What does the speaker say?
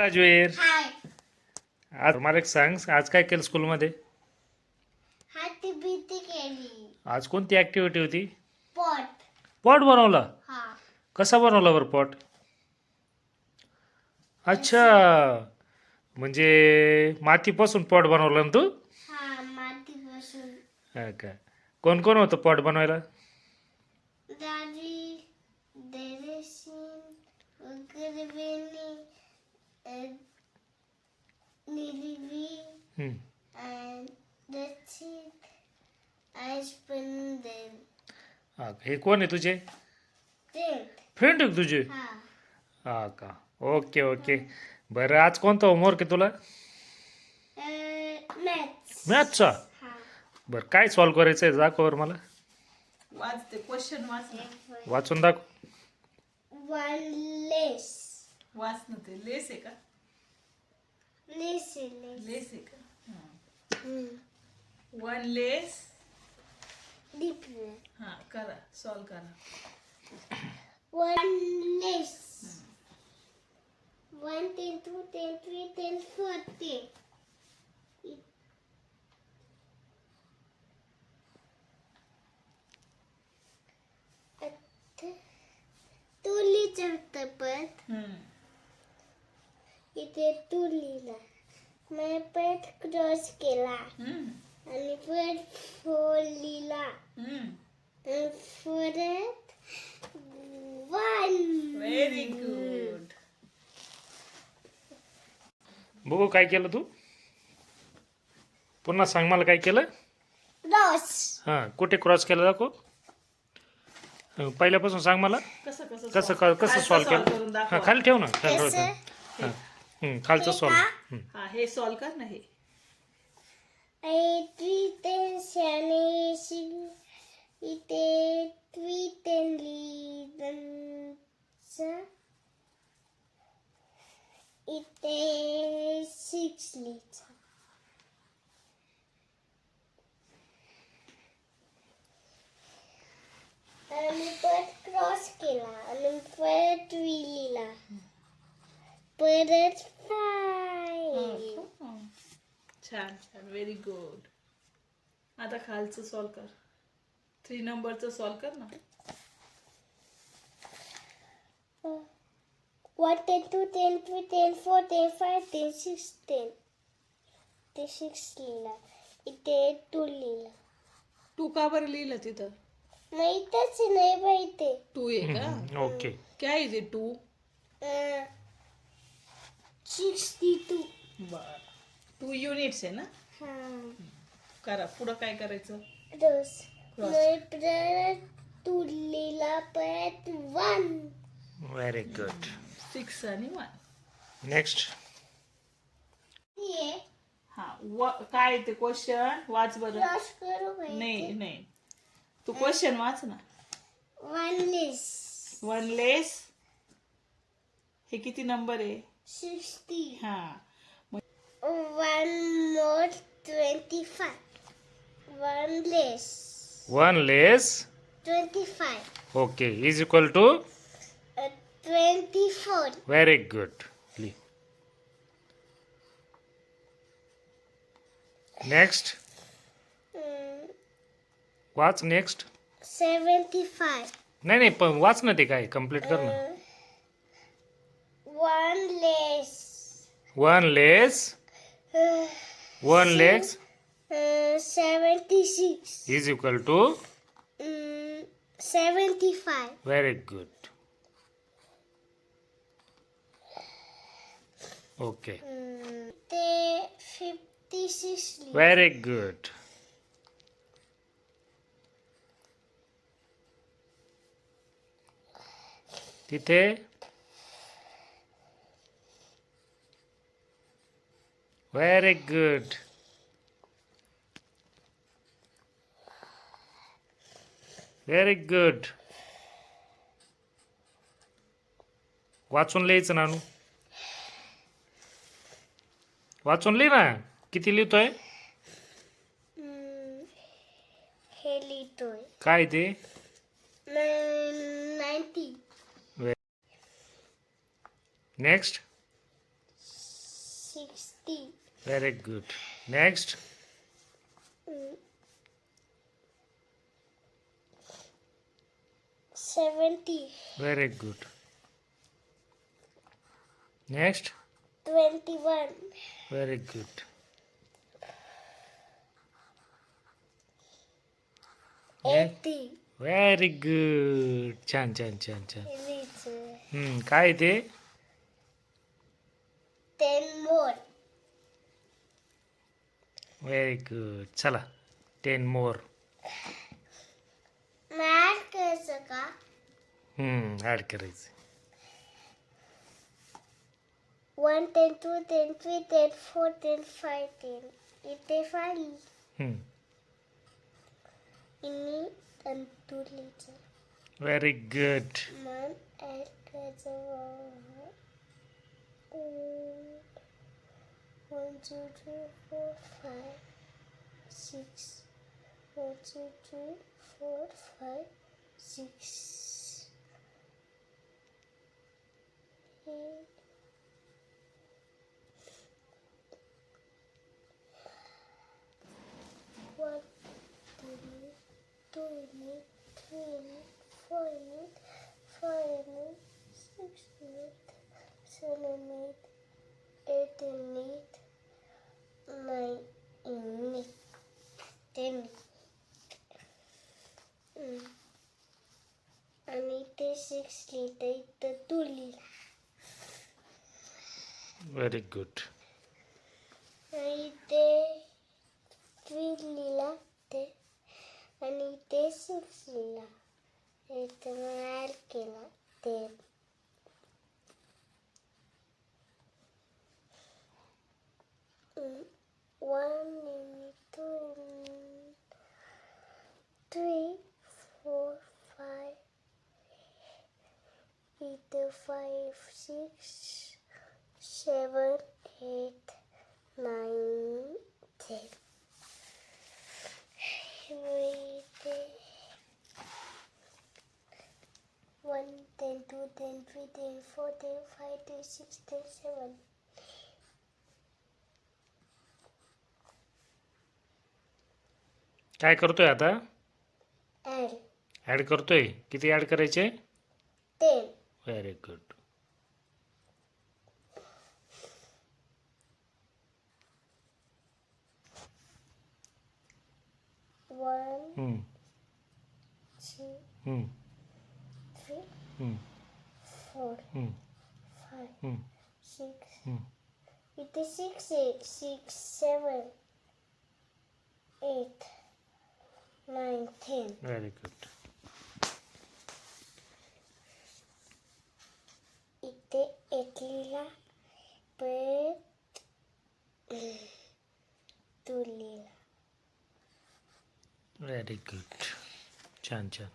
राजवीर, हाय. आज मला एक सांग, आज काय केलं स्कूलमध्ये? हाती भीती केली. आज कोणती ऍक्टिव्हिटी होती? पॉट. पॉट बनवला. हा. कसा बनवला बरं पॉट? अच्छा, म्हणजे मातीपासून पॉट बनवला ना तू? हा, मातीपासून. हा का? कोण कोण होतं पॉट बनवायला? दादी, देरेशीन, उगरवेणी, निलिवी, हम्म. and that's it. I spent them. हा का? हे कोण आहे तुझे Then, फ्रेंड आहे तुझे? हा. हा का? Okay okay. बरं, आज कोणता होमवर्क आहे तुला? Maths. मॅथचा. हा. बरं, काय सॉल्व करायचं आहे दाखव बरं मला. वाचते क्वेश्चन वाच ना. वाचून दाखव. One less. वाच ना ते लेस आहे का? Less. लेस आहे का? Hmm. वन लेस. Different. हा करा, सॉल्व करा. One less. 1, 10, 2, 10, 3, 10, 40. तू लिहिचं परत. इथे तू लिहिला. मी परत क्रॉस केला आणि परत 4 लिहिला आणि परत 1. Very good. बघू काय केलं तू. पुन्हा सांग मला काय केलं. क्रॉस. हां, कुठे क्रॉस केलं दाखव. पहिल्यापासून सांग मला. कसं कसं कसं solve? कसं खालचं सॉल्व solve केलं. करून हां, दाखवा. खाली ठेव ना, खाली ठेव. कसं? खालचं हे सॉल्व. का? हा हे सॉल्व कर ना. हे 8, 3, 10, 7, इथे 3, 10 लिहिलं. इथे 6 लिहिलं. आणि परत क्रॉस केला आणि परत लिहिला. परत 5. छान छान, व्हेरी गुड. आता खालचं सॉल्व कर. 3 नंबरचं सॉल्व कर ना. 1, 10, 2, 10, 3, 10, 4, 10, 5, 10, 6, 10. ते 6 लिहिला. इथे 2 लिहिला. 2 का बरं लिहिलं तिथं? माहीतच नाही माहिती. 2 आहे का? ओके. क्या इज इट? 2. 62. बर, 2 युनिट्स आहे ना. हा. करा पुढं काय करायचं. रोज. Cross. नाही परत 2 लिहिला परत 1. Very good. 6 आणि 1. नेक्स्ट. ये हा काय ते क्वेश्चन वाच बरं. क्रॉस करू नाही माहिती. नाही, तू क्वेश्चन वाच ना. 1 लेस. 1 लेस. हे किती नंबर आहे? 60. हा 1 more 25. 1 less. 1 less. 25. Okay is equal to. 24. Very good. Next. वाच नेक्स्ट. 75. नाही नाही, पण वाच ना, ते काय कम्प्लीट कर ना. 1 less. 1 less. 1 less 76. Is equal to. 75. Very good. Okay. ते 56 लिहिलं. Very good. तिथे व्हेरी गुड. Very good. वाचून लिहायचं नानू. वाचून लिही ना. किती लिहितोय? हे लिहितोय. काय ते? 90. Next. 60. Very good. Next. 70. Very good. Next. 21. Very good. 80. Very good. छान छान छान छान. It's काय ते 10 more. Very good. चला 10 मोर. मॅथ करायचं का? ॲड करायचं. 1, 10, 2, 10, 3, 10, 4, 10, 5, 10. इथे 5. इनी आणि 2 लिहिचं. Very good. मन ॲड करायचं. 1, 2, 3, 4, 5, 6. 1, 2, 3, 4, 5, 6. 8. 1, 2, 3, 4, 5, 6, 7, 8, 9, 10. आणि ते 6 लिहितं इथं 2 लिहिला. Very good. आणि ते 3 लिहिला ते आणि ते 6 लिहिला. इथं ॲड केला ते. 1, 2, 3, 4, 5. इथं 5, 6, 7, 8, 9, 10. इथे 1, 10, 2, 10, 3, 10, 4, 10, 5, 10, 6, 10, 7. काय करतोय आता? ॲड ॲड करतोय. किती ॲड करायचे? 10. Very good. 1, हम्म, 2, हम्म, 3, हम्म, 4, हम्म, 5, हम्म, 6. हम्म. इथे 6 आहे. 6, 7, 8, 9, 10. Very good. इथे 8 लिहिला. परत 2 लिहिला. Very good. छान छान.